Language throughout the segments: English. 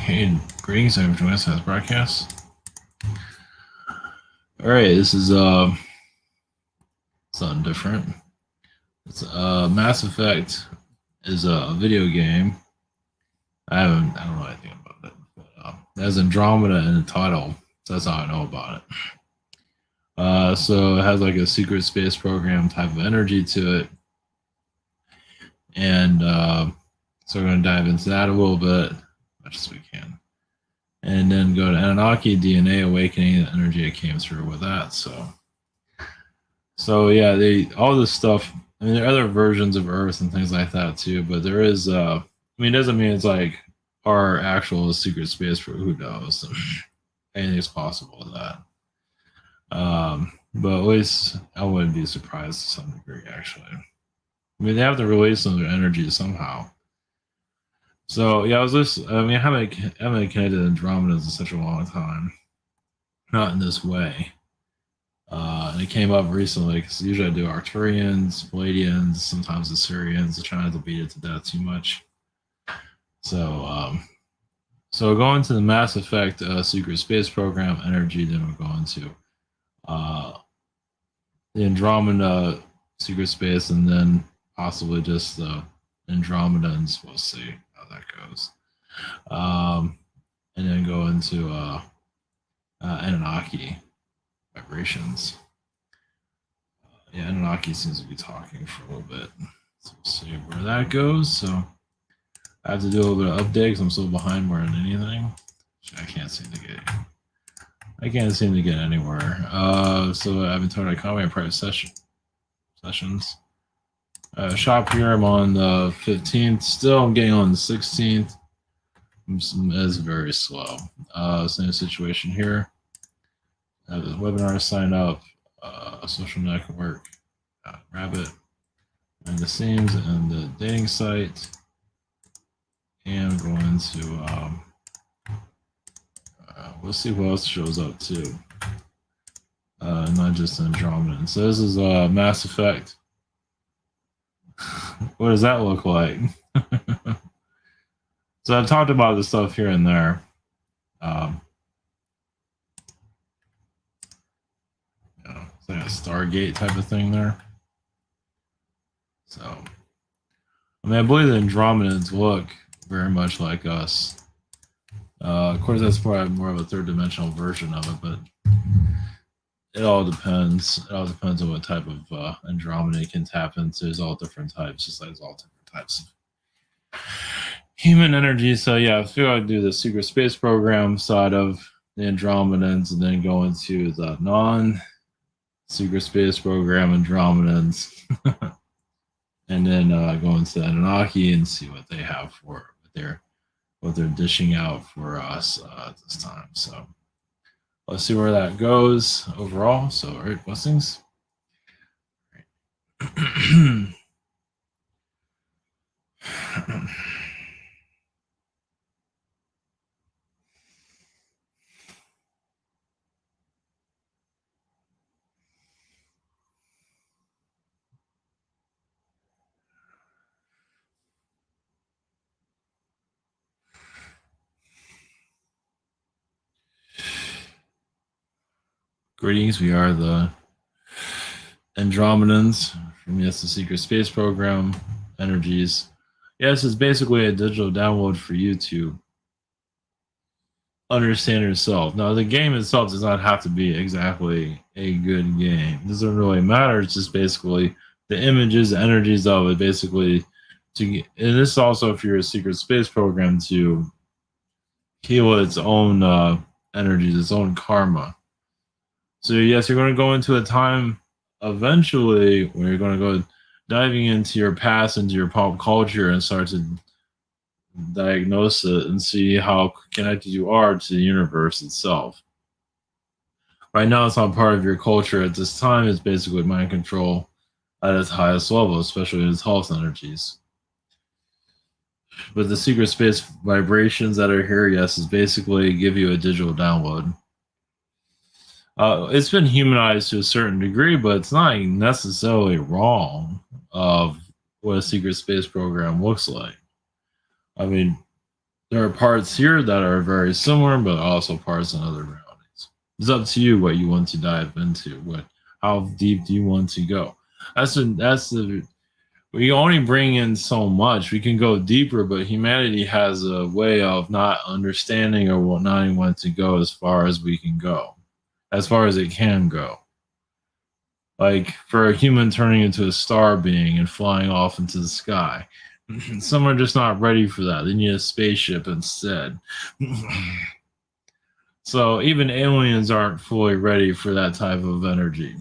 Hey, greetings, I'm joining us on this broadcast. Alright, this is something different. It's Mass Effect is a video game. I don't know anything about it, but it has Andromeda in the title, so that's how I know about it. So it has like a secret space program type of energy to it, and so we're going to dive into that a little bit, as much as we can, and then go to Anunnaki DNA awakening, the energy that came through with that. So yeah, all this stuff. I mean, there are other versions of Earth and things like that too, but there is. I mean, it doesn't mean it's like our actual secret space for who knows. Anything's possible with that. But at least I wouldn't be surprised to some degree. Actually, I mean, they have to release some of their energy somehow. So yeah, I was just. I mean, I haven't connected Andromedas in such a long time. Not in this way. And it came up recently because usually I do Arcturians, Palladians, sometimes Assyrians. I try not to beat it to death too much. So going to the Mass Effect Secret Space Program energy, then we're going to the Andromeda Secret Space, and then possibly just the Andromedans. We'll see how that goes. And then go into Anunnaki vibrations. Yeah, Anunnaki seems to be talking for a little bit. So we'll see where that goes. So I have to do a little bit of update because I'm so behind more than anything. I can't seem to get anywhere. So I've been told I comment private sessions. Shop here, I'm on the 15th. Still, I'm getting on the 16th. It's very slow. Same situation here. The webinar sign up. Social network, Rabbit, and the scenes, and the dating site, and going to we'll see what else shows up too. Not just Andromeda. So this is Mass Effect. What does that look like? So I've talked about this stuff here and there. It's like a Stargate type of thing there. So, I mean, I believe the Andromedans look very much like us. Of course, that's probably more of a third dimensional version of it, but it all depends. It all depends on what type of Andromeda you can tap into. There's all different types, just like there's all different types of human energy. So yeah, I feel I'd do the secret space program side of the Andromedans, and then go into the non-secret space program Andromedans, and then go into Anunnaki and see what they have for what they're dishing out for us at this time. So let's see where that goes overall. So, all right, blessings. All right. Greetings, we are the Andromedans from the Secret Space Program energies. Yes, it's basically a digital download for you to understand yourself. Now, the game itself does not have to be exactly a good game. It doesn't really matter. It's just basically the images, the energies of it, basically and this also if you're a secret space program to heal its own energies, its own karma. So yes, you're going to go into a time eventually where you're going to go diving into your past, into your pop culture, and start to diagnose it and see how connected you are to the universe itself. Right now, it's not part of your culture at this time. It's basically mind control at its highest level, especially in its health energies. But the secret space vibrations that are here, yes, is basically give you a digital download. It's been humanized to a certain degree, but it's not necessarily wrong of what a secret space program looks like. I mean, there are parts here that are very similar, but also parts in other realities. It's up to you what you want to dive into. How deep do you want to go? That's the we only bring in so much. We can go deeper, but humanity has a way of not understanding or not wanting to go as far as we can go, as far as it can go. Like for a human turning into a star being and flying off into the sky. Some are just not ready for that. They need a spaceship instead. So even aliens aren't fully ready for that type of energy.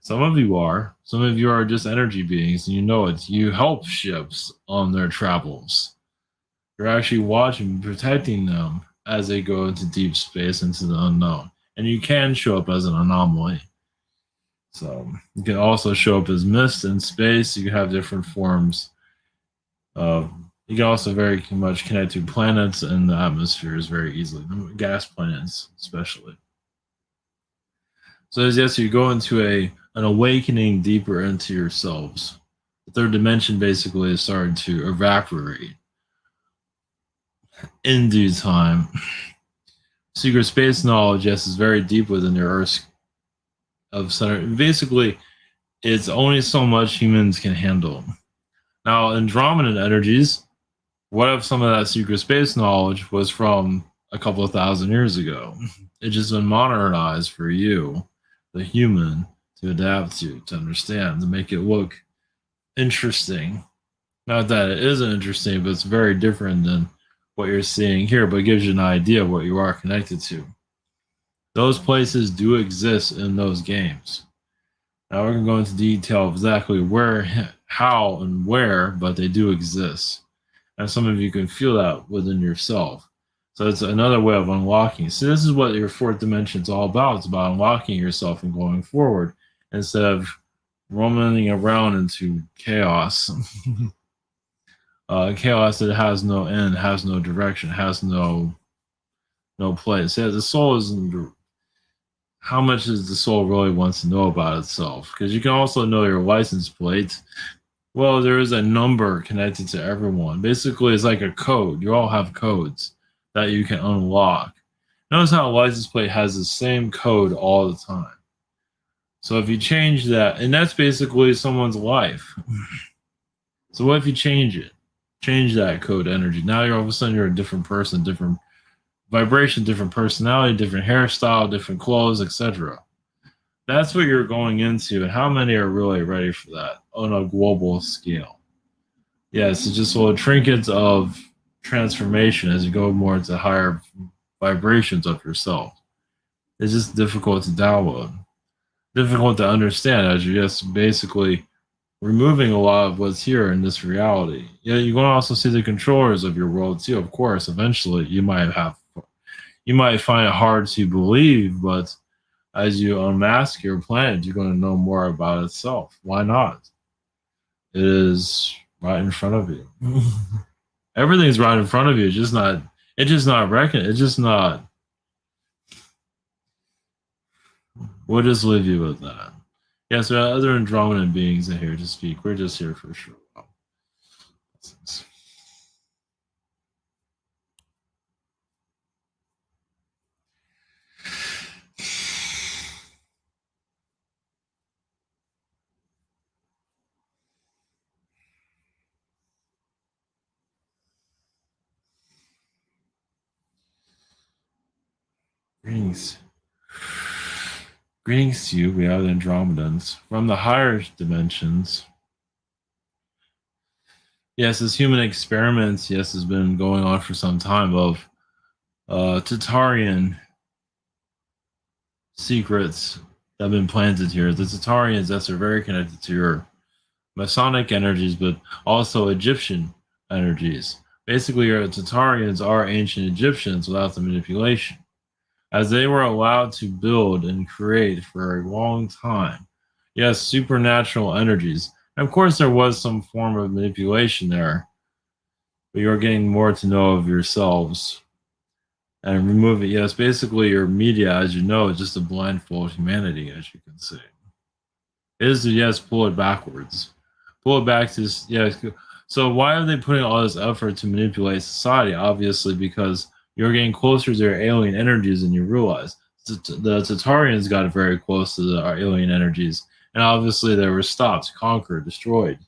Some of you are. Some of you are just energy beings, and you know it. You help ships on their travels. You're actually watching, protecting them as they go into deep space, into the unknown. And you can show up as an anomaly. So you can also show up as mist in space. You can have different forms. You can also very much connect to planets and the atmospheres very easily, gas planets especially. So as yes, you go into an awakening deeper into yourselves. The third dimension basically is starting to evaporate in due time. Secret space knowledge, yes, is very deep within your Earth of center. Basically, it's only so much humans can handle. Now, Andromedan energies, what if some of that secret space knowledge was from a couple of thousand years ago? It's just been modernized for you, the human, to adapt to understand, to make it look interesting. Not that it isn't interesting, but it's very different than what you're seeing here, but it gives you an idea of what you are connected to. Those places do exist in those games. Now we're going to go into detail of exactly where, how, and where, but they do exist. And some of you can feel that within yourself. So it's another way of unlocking. So this is what your fourth dimension is all about. It's about unlocking yourself and going forward instead of roaming around into chaos. Chaos that has no end, has no direction, has no place. Yeah, the soul isn't. How much does the soul really wants to know about itself? Because you can also know your license plate. Well, there is a number connected to everyone. Basically, it's like a code. You all have codes that you can unlock. Notice how a license plate has the same code all the time. So if you change that, and that's basically someone's life. So what if you change it? Change that code energy. Now you're all of a sudden you're a different person, different vibration, different personality, different hairstyle, different clothes, etc. That's what you're going into, and how many are really ready for that on a global scale? Yes, it's just little trinkets of transformation as you go more into higher vibrations of yourself. It's just difficult to download, difficult to understand as you're just basically removing a lot of what's here in this reality. Yeah, you're going to also see the controllers of your world too. Of course, eventually you might find it hard to believe, but as you unmask your planet, you're going to know more about itself. Why not? It is right in front of you. Everything's right in front of you. It's just not. It's just not reckoned. It's just not. We'll just leave you with that. Yes, there are other Andromedan beings in here to speak. We're just here for sure. Greetings. Greetings to you. We are the Andromedans from the higher dimensions. Yes, this human experiments, yes, has been going on for some time of Tatarian secrets that have been planted here. The Tatarians, yes, are very connected to your Masonic energies, but also Egyptian energies. Basically, your Tatarians are ancient Egyptians without the manipulation, as they were allowed to build and create for a long time. Yes, supernatural energies. And of course, there was some form of manipulation there, but you're getting more to know of yourselves and remove it. Yes, basically, your media, as you know, is just a blindfold humanity, as you can see. It is to, yes, pull it backwards. Pull it back to, yes, So why are they putting all this effort to manipulate society? Obviously, because you're getting closer to their alien energies than you realize. The Tatarians got very close to our alien energies, and obviously they were stopped, conquered, destroyed.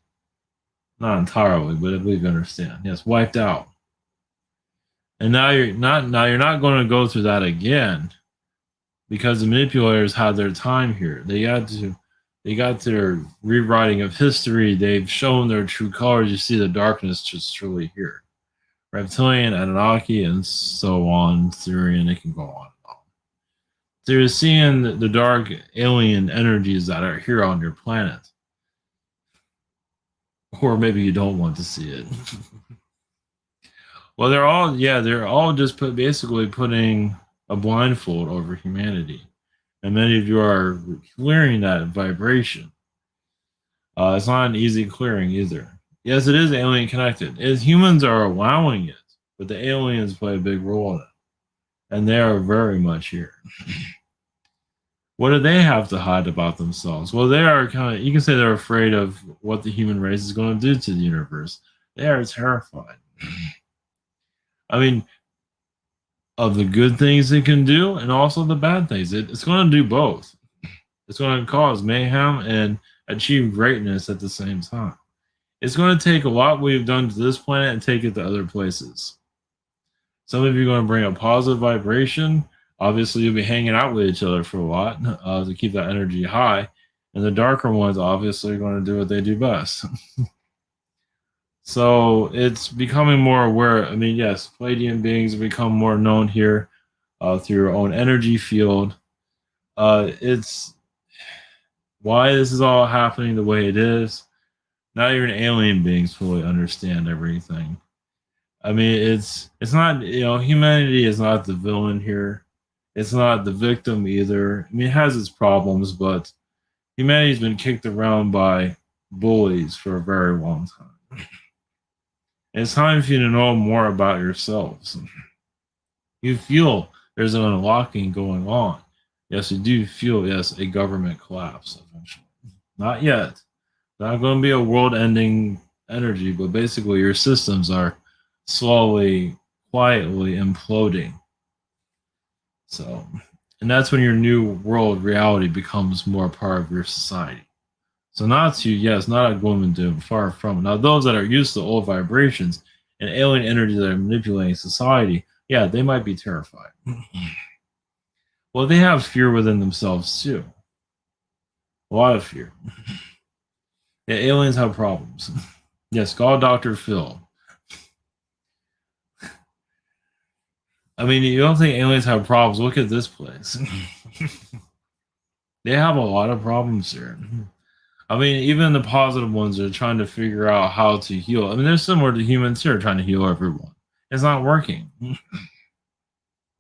Not entirely, but I believe you understand. Yes, wiped out. And now you're not going to go through that again because the manipulators had their time here. They got their rewriting of history. They've shown their true colors. You see the darkness just truly here. Reptilian, Anunnaki, and so on, Syrian, it can go on and on. So you're seeing the dark alien energies that are here on your planet. Or maybe you don't want to see it. Well, they're all just basically putting a blindfold over humanity. And many of you are clearing that vibration. It's not an easy clearing either. Yes, it is alien connected. As humans are allowing it, but the aliens play a big role in it. And they are very much here. What do they have to hide about themselves? Well, they are you can say they're afraid of what the human race is going to do to the universe. They are terrified. I mean, of the good things it can do and also the bad things. It's going to do both. It's going to cause mayhem and achieve greatness at the same time. It's going to take a lot we've done to this planet and take it to other places. Some of you are going to bring a positive vibration. Obviously, you'll be hanging out with each other for a lot to keep that energy high. And the darker ones obviously are going to do what they do best. So it's becoming more aware. I mean, yes, Palladian beings have become more known here through your own energy field. It's why this is all happening the way it is. Now you're an alien beings fully understand everything. I mean, it's not, humanity is not the villain here. It's not the victim either. I mean, it has its problems, but humanity's been kicked around by bullies for a very long time. It's time for you to know more about yourselves. You feel there's an unlocking going on. Yes, you do feel, yes, a government collapse eventually. Not yet. Not going to be a world-ending energy, but basically your systems are slowly, quietly imploding. So, and that's when your new world reality becomes more part of your society. So not a gloom and doom, far from it. Now, those that are used to old vibrations and alien energies that are manipulating society, yeah, they might be terrified. Well, they have fear within themselves too. A lot of fear. Yeah, aliens have problems. Yes, call Dr. Phil. I mean, you don't think aliens have problems? Look at this place. They have a lot of problems here. I mean, even the positive ones are trying to figure out how to heal. I mean, they're similar to humans here trying to heal everyone. It's not working.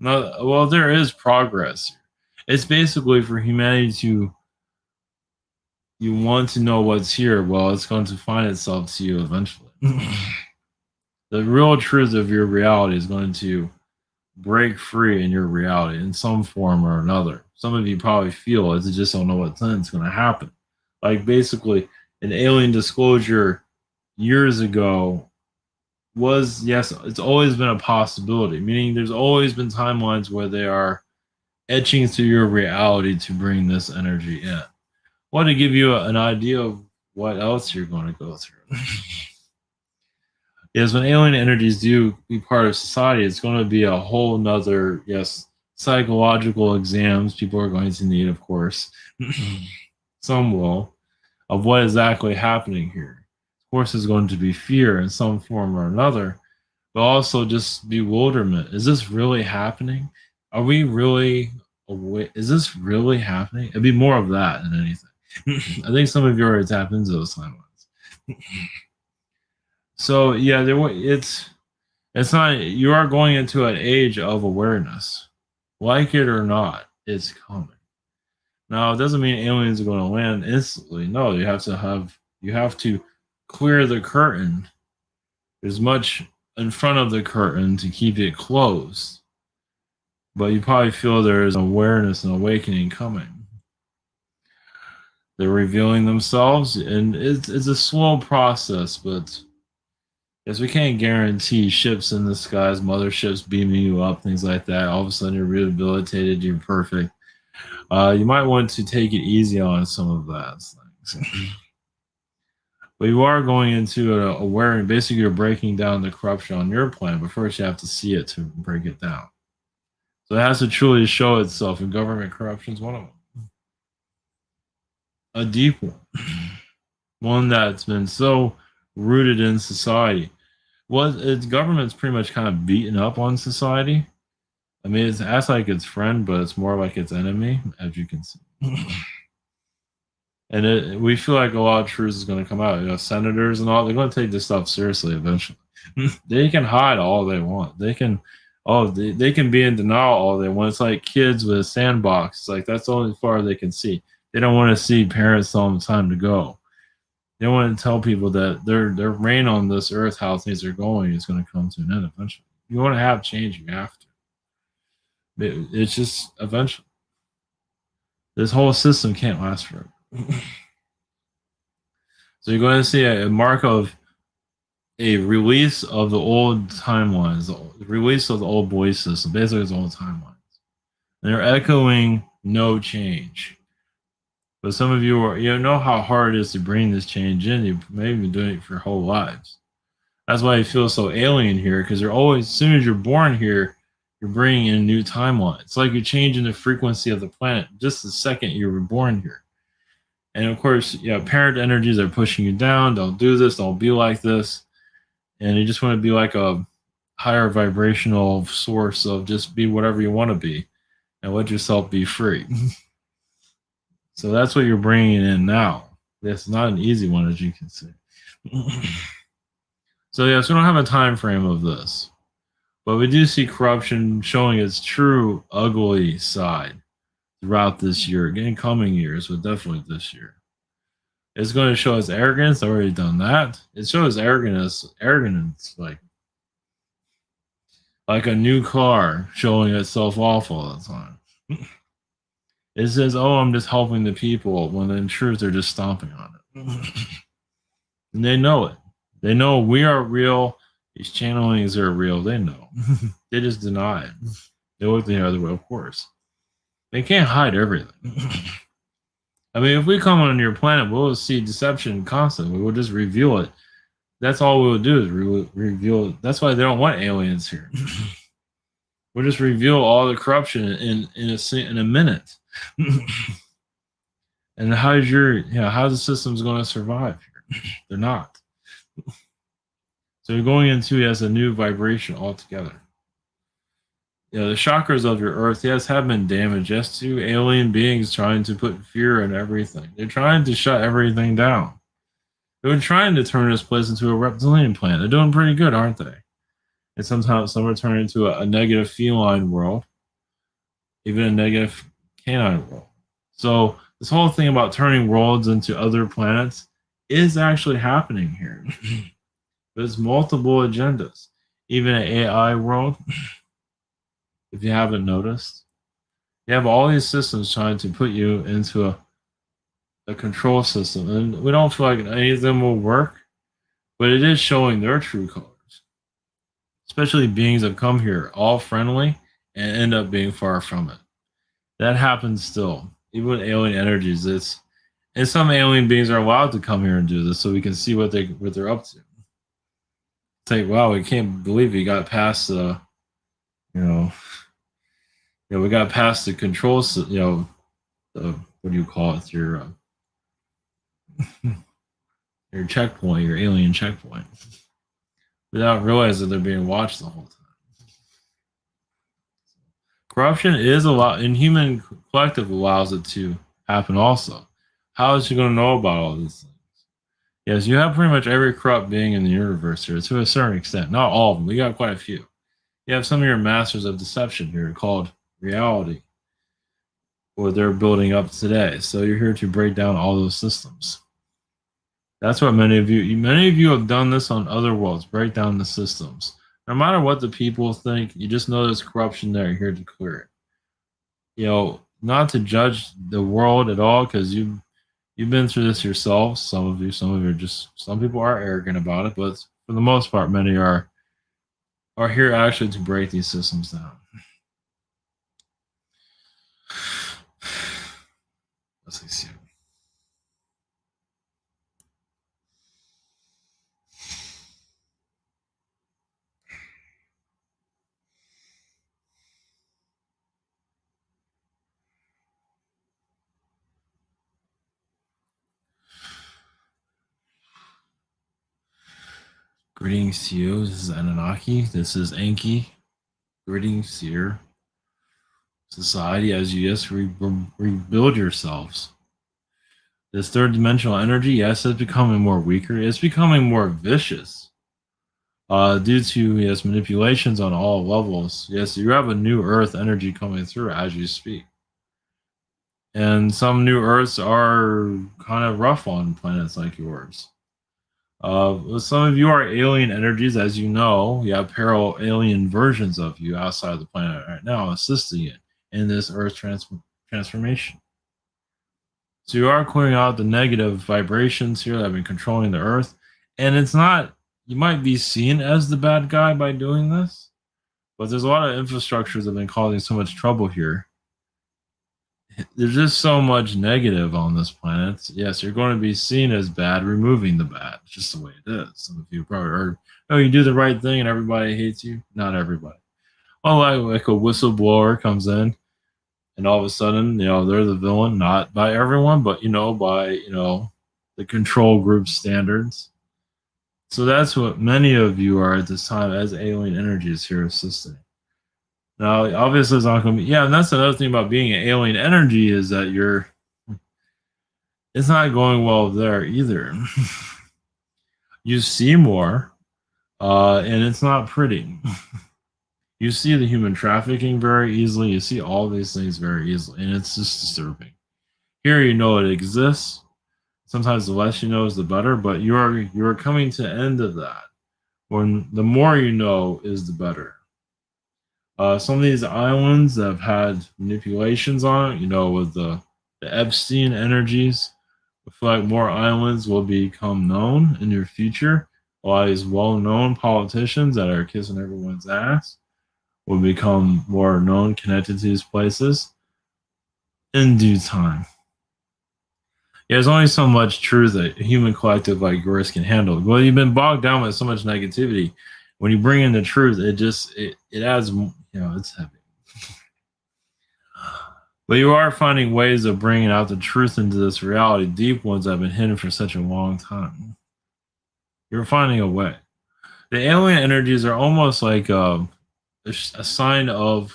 No, well, there is progress. It's basically for humanity to, you want to know what's here. Well, it's going to find itself to you eventually. The real truth of your reality is going to break free in your reality in some form or another. Some of you probably feel it, you just don't know what then it's going to happen. Like basically, an alien disclosure years ago was, yes, it's always been a possibility, meaning there's always been timelines where they are etching through your reality to bring this energy in. I want to give you an idea of what else you're going to go through. Yes, when alien energies do be part of society, it's going to be a whole nother, yes, psychological exams people are going to need, of course. Some will, of what is exactly happening here. Of course, there's going to be fear in some form or another, but also just bewilderment. Is this really happening? Are we really awake? Is this really happening? It'd be more of that than anything. I think some of you already tapped into those timelines. So yeah, it's not, you are going into an age of awareness. Like it or not, it's coming. Now, it doesn't mean aliens are going to land instantly. No, you have to clear the curtain. There's much in front of the curtain to keep it closed. But you probably feel there is awareness and awakening coming. They're revealing themselves, and it's a slow process, but Because we can't guarantee ships in the skies, motherships beaming you up, things like that. All of a sudden you're rehabilitated, you're perfect. You might want to take it easy on some of that things. But you are going into aware, and basically you're breaking down the corruption on your planet, but first you have to see it to break it down. So it has to truly show itself, and government corruption is one of them. A deep one that's been so rooted in society. Well, its government's pretty much kind of beaten up on society. I mean, it's acts like its friend, but it's more like its enemy, as you can see. And we feel like a lot of truth is going to come out. Senators and all, they're going to take this stuff seriously eventually. They can hide all they want. They can, they can be in denial all they want. It's like kids with a sandbox. It's like that's the only far they can see. They don't want to see parents tell them time to go. They don't want to tell people that their reign on this earth, how things are going, is going to come to an end eventually. You want to have change, you have to. It's just eventually. This whole system can't last forever. So you're going to see a mark of a release of the old timelines, the release of the old voice system, basically it's old timelines. And they're echoing no change. But some of you know how hard it is to bring this change in. You've maybe been doing it for your whole lives. That's why you feel so alien here, because they're always, as soon as you're born here, you're bringing in a new timeline. It's like you're changing the frequency of the planet just the second you were born here. And of course, parent energies are pushing you down. Don't do this. Don't be like this. And you just want to be like a higher vibrational source of just be whatever you want to be and let yourself be free. So that's what you're bringing in now. It's not an easy one, as you can see. So yes, we don't have a time frame of this, but we do see corruption showing its true ugly side throughout this year, in coming years, but definitely this year. It's going to show its arrogance. I've already done that. It shows arrogance like a new car showing itself off all the time. It says, "Oh, I'm just helping the people," when in truth they're just stomping on it. And they know it. They know we are real. These channelings are real. They know. They just deny it. They look the other way, of course. They can't hide everything. I mean, if we come on your planet, we'll see deception constantly. We'll just reveal it. That's all we'll do is reveal it. That's why they don't want aliens here. We'll just reveal all the corruption in a minute. And how's the system's going to survive here? They're not. So you're going into as a new vibration altogether. The chakras of your earth, yes, have been damaged. Yes, to alien beings trying to put fear in everything. They're trying to shut everything down. They're trying to turn this place into a reptilian planet. They're doing pretty good, aren't they? And sometimes some are turning into a negative feline world, even a negative canine world. So this whole thing about turning worlds into other planets is actually happening here. There's multiple agendas. Even an AI world, if you haven't noticed, you have all these systems trying to put you into a control system. And we don't feel like any of them will work, but it is showing their true colors. Especially beings that come here all friendly and end up being far from it. That happens still. Even with alien energies, and some alien beings are allowed to come here and do this so we can see what they're up to. It's like, wow, we can't believe we got past we got past the controls, what do you call it? Your checkpoint, your alien checkpoint, without realizing they're being watched the whole time. Corruption is a lot, and human collective allows it to happen also. How is she going to know about all these things? Yes, you have pretty much every corrupt being in the universe here to a certain extent. Not all of them. We got quite a few. You have some of your masters of deception here called reality, or they're building up today. So you're here to break down all those systems. That's what many of you have done this on other worlds, break down the systems. No matter what the people think, you just know there's corruption there, you're here to clear it. Not to judge the world at all, because you've been through this yourself. Some people are arrogant about it, but for the most part, many are here actually to break these systems down. Let's see. Greetings to you. This is Anunnaki. This is Enki. Greetings to your society as you just rebuild yourselves. This third dimensional energy, yes, is becoming more weaker. It's becoming more vicious due to, yes, manipulations on all levels. Yes, you have a new Earth energy coming through as you speak. And some new Earths are kind of rough on planets like yours. Some of you are alien energies, as you know. You have parallel alien versions of you outside the planet right now, assisting it in this Earth transformation. So you are clearing out the negative vibrations here that have been controlling the Earth, and it's not. You might be seen as the bad guy by doing this, but there's a lot of infrastructures that have been causing so much trouble here. There's just so much negative on this planet. Yes, you're going to be seen as bad, removing the bad. It's just the way it is. Some of you probably heard, oh, you do the right thing and everybody hates you. Not everybody. Well, like a whistleblower comes in and all of a sudden, they're the villain, not by everyone, but, by, the control group standards. So that's what many of you are at this time as alien energies here assisting. Now, obviously, it's not going to be, and that's another thing about being an alien energy is that it's not going well there either. You see more, and it's not pretty. You see the human trafficking very easily. You see all these things very easily, and it's just disturbing. Here, you know it exists. Sometimes the less you know is the better, but you're coming to the end of that. When the more you know is the better. Some of these islands have had manipulations on it, with the Epstein energies. I feel like more islands will become known in your future. A lot of these well-known politicians that are kissing everyone's ass will become more known, connected to these places in due time. Yeah, there's only so much truth that a human collective like yours can handle. Well, you've been bogged down with so much negativity. When you bring in the truth, it adds, it's heavy. But you are finding ways of bringing out the truth into this reality, deep ones that have been hidden for such a long time. You're finding a way. The alien energies are almost like a sign of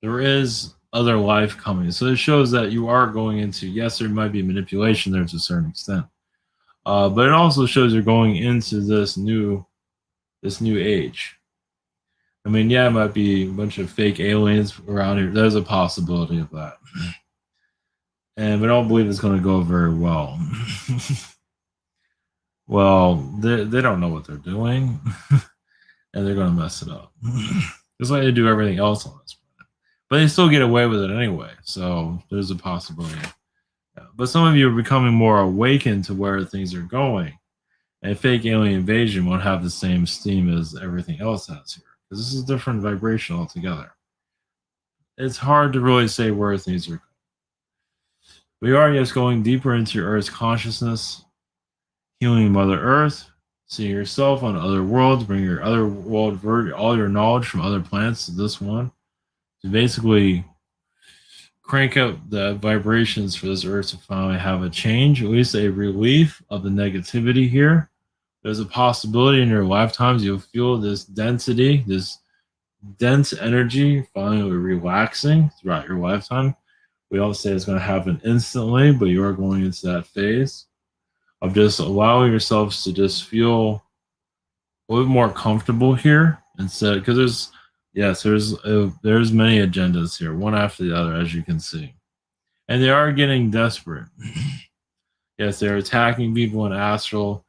there is other life coming. So it shows that you are going into, yes, there might be manipulation there to a certain extent. But it also shows you're going into this new age. I mean, yeah, it might be a bunch of fake aliens around here. There's a possibility of that. And I don't believe it's going to go very well. Well, they don't know what they're doing, and they're going to mess it up. Just like they do everything else on this planet. But they still get away with it anyway, so there's a possibility. Yeah. But some of you are becoming more awakened to where things are going, and fake alien invasion won't have the same steam as everything else has here, because this is a different vibration altogether. It's hard to really say where things are going. We are just going deeper into your Earth's consciousness, healing Mother Earth, seeing yourself on other worlds, bring your other world, all your knowledge from other planets to this one, to basically crank up the vibrations for this Earth to finally have a change, at least a relief of the negativity here. There's a possibility in your lifetimes you'll feel this density, this dense energy finally relaxing throughout your lifetime. We all say it's going to happen instantly, but you are going into that phase of just allowing yourselves to just feel a little more comfortable here instead, because there's many agendas here, one after the other, as you can see, and they are getting desperate. Yes, they're attacking people in astral,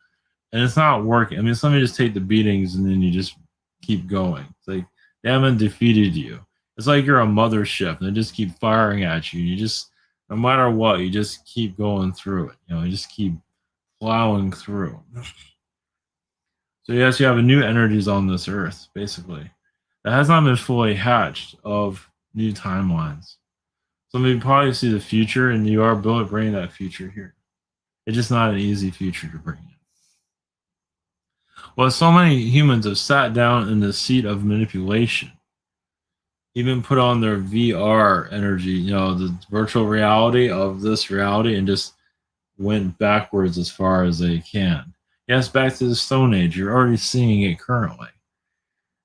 and it's not working. I mean, some of you just take the beatings and then you just keep going. It's like they haven't defeated you. It's like you're a mothership and they just keep firing at you. You just, no matter what, you just keep going through it. You just keep plowing through. So yes, you have a new energies on this earth, basically. That has not been fully hatched of new timelines. So maybe probably see the future, and you are bringing that future here. It's just not an easy future to bring in. Well, so many humans have sat down in the seat of manipulation, even put on their VR energy, the virtual reality of this reality, and just went backwards as far as they can. Yes, back to the Stone Age. You're already seeing it currently.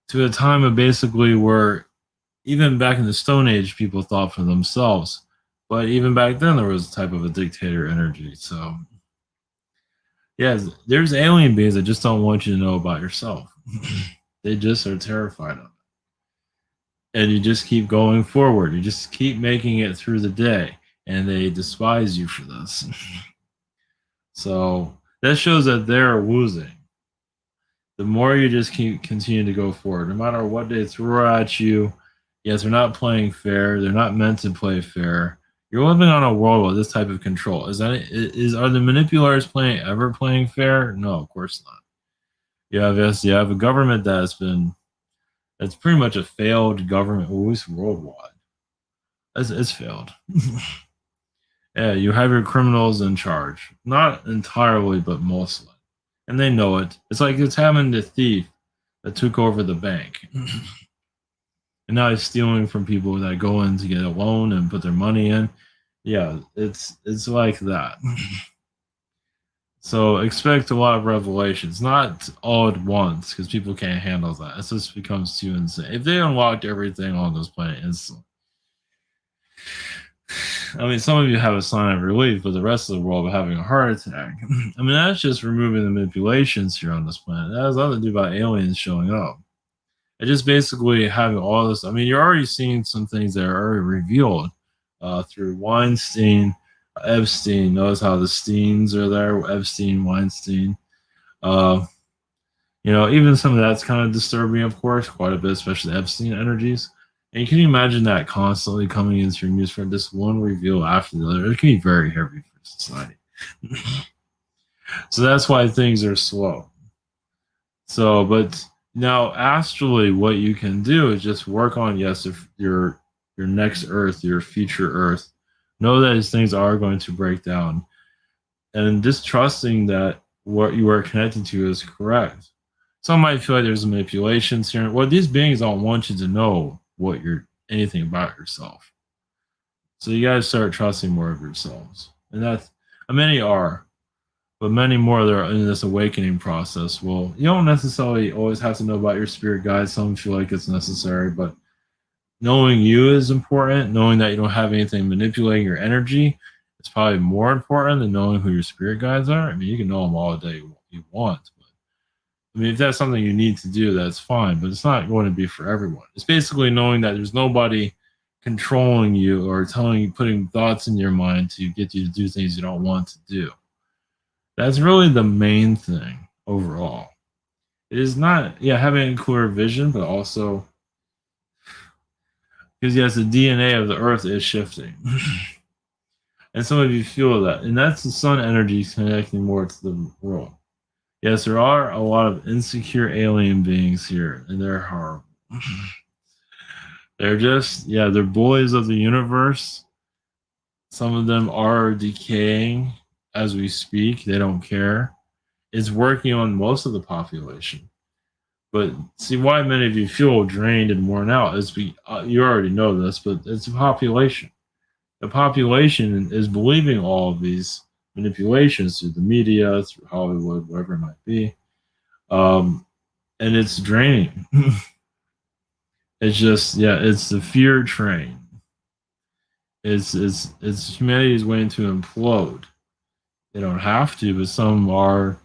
To a time of basically where even back in the Stone Age, people thought for themselves. But even back then, there was a type of a dictator energy. So, yeah, there's alien beings that just don't want you to know about yourself. They just are terrified of it. And you just keep going forward. You just keep making it through the day. And they despise you for this. So, that shows that they're losing. The more you just keep continue to go forward, no matter what they throw at you. Yes, they're not playing fair. They're not meant to play fair. You're living on a world with this type of control. Are the manipulators playing fair? No, of course not. You have a government that's pretty much a failed government, at least worldwide. It's failed. Yeah, you have your criminals in charge, not entirely, but mostly, and they know it. It's having the thief that took over the bank. And now he's stealing from people that go in to get a loan and put their money in. Yeah, it's like that. So expect a lot of revelations, not all at once, because people can't handle that. It just becomes too insane. If they unlocked everything on this planet instantly, I mean, some of you have a sign of relief, but the rest of the world are having a heart attack. I mean, that's just removing the manipulations here on this planet. That has nothing to do about aliens showing up. It just basically having all this. I mean, you're already seeing some things that are already revealed through Weinstein, Epstein. Notice how the Steens are there: Epstein, Weinstein. Uh, even some of that's kind of disturbing, of course, quite a bit, especially the Epstein energies. And can you imagine that constantly coming into your news from this one reveal after the other? It can be very heavy for society. So that's why things are slow. So, but now astrally, what you can do is just work on if your next Earth, your future Earth. Know that these things are going to break down, and just trusting that what you are connected to is correct. Some might feel like there's manipulations here. Well, these beings don't want you to know anything about yourself. So you guys start trusting more of yourselves, and many are. But many more that are in this awakening process. Well, you don't necessarily always have to know about your spirit guides. Some feel like it's necessary, but knowing you is important. Knowing that you don't have anything manipulating your energy is probably more important than knowing who your spirit guides are. I mean, you can know them all day you want, but I mean, if that's something you need to do, that's fine. But it's not going to be for everyone. It's basically knowing that there's nobody controlling you or putting thoughts in your mind to get you to do things you don't want to do. That's really the main thing overall. It is not, having a clear vision, but also because yes, the DNA of the earth is shifting. And some of you feel that. And that's the sun energy connecting more to the world. Yes, there are a lot of insecure alien beings here, and they're horrible. They're they're bullies of the universe. Some of them are decaying as we speak. They don't care. It's working on most of the population. But see why many of you feel drained and worn out is you already know this, but it's the population. The population is believing all of these manipulations through the media, through Hollywood, whatever it might be, and it's draining. It's it's the fear train. It's humanity is waiting to implode. They don't have to, but some are.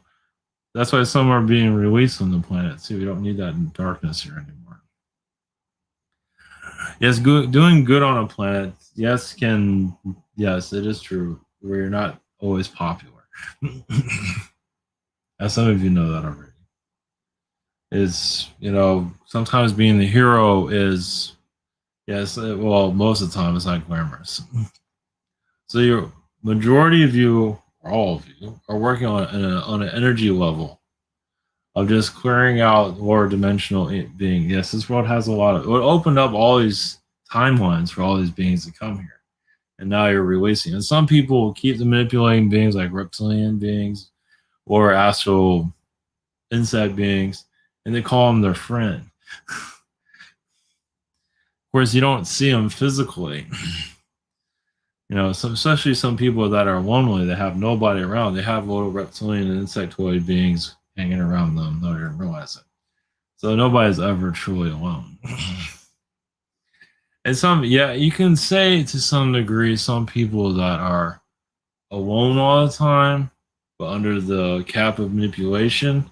That's why some are being released from the planet too. We don't need that darkness here anymore. Yes, doing good on a planet. Yes, it is true. Where you're not always popular. As some of you know that already. Is sometimes being the hero is most of the time it's not glamorous. So your majority of you, or all of you, are working on an energy level of just clearing out lower dimensional beings. Yes, this world has a lot of. It opened up all these timelines for all these beings to come here, and now you're releasing. And some people will keep the manipulating beings, like reptilian beings or astral insect beings, and they call them their friend. Whereas you don't see them physically. Especially some people that are lonely, that have nobody around, they have little reptilian and insectoid beings hanging around them, don't even realize it. So nobody's ever truly alone. And you can say to some degree, some people that are alone all the time, but under the cap of manipulation,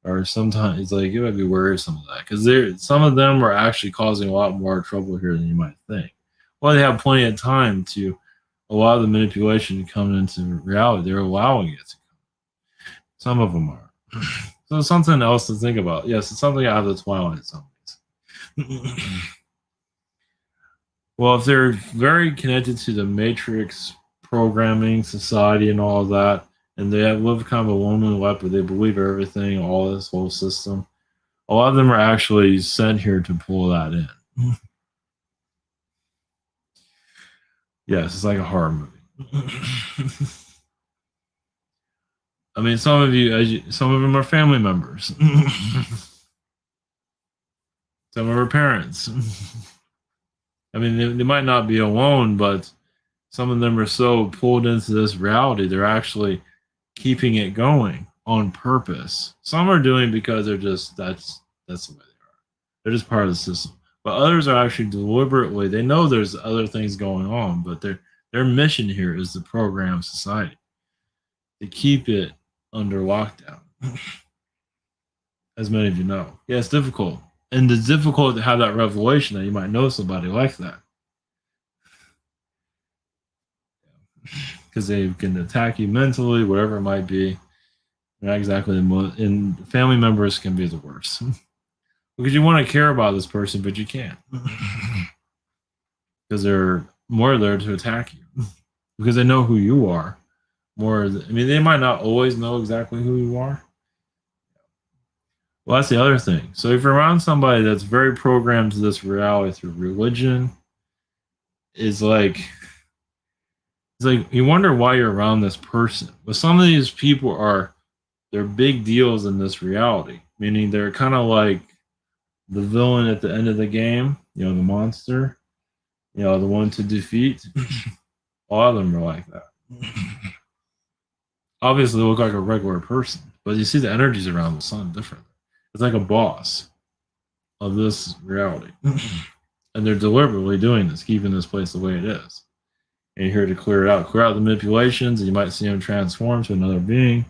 or sometimes it's like you might be worried some of that, because some of them are actually causing a lot more trouble here than you might think. Well, they have plenty of time to allow the manipulation to come into reality. They're allowing it to come. Some of them are. So it's something else to think about. Yes, it's something out of the Twilight Zones. Well, if they're very connected to the Matrix programming, society, and all of that, and they have lived kind of a lonely life, but they believe everything, all this whole system, a lot of them are actually sent here to pull that in. Yes, it's like a horror movie. I mean, some of them are family members. Some of our parents. I mean, they might not be alone, but some of them are so pulled into this reality, they're actually keeping it going on purpose. Some are doing because they're just that's the way they are. They're just part of the system. But others are actually deliberately, they know there's other things going on, but their mission here is to program society, to keep it under lockdown. As many of you know. Yeah, it's difficult. And it's difficult to have that revelation that you might know somebody like that. Because they can attack you mentally, whatever it might be. Not exactly and family members can be the worst. Because you want to care about this person, but you can't. Because they're more there to attack you. Because they know who you are. They might not always know exactly who you are. Well, that's the other thing. So if you're around somebody that's very programmed to this reality through religion, it's like you wonder why you're around this person. But some of these people they're big deals in this reality, meaning they're kind of like the villain at the end of the game, the monster, the one to defeat. A lot of them are like that. Obviously, they look like a regular person, but you see the energies around the sun different. It's like a boss of this reality. And they're deliberately doing this, keeping this place the way it is. And you're here to clear out the manipulations, and you might see them transform to another being.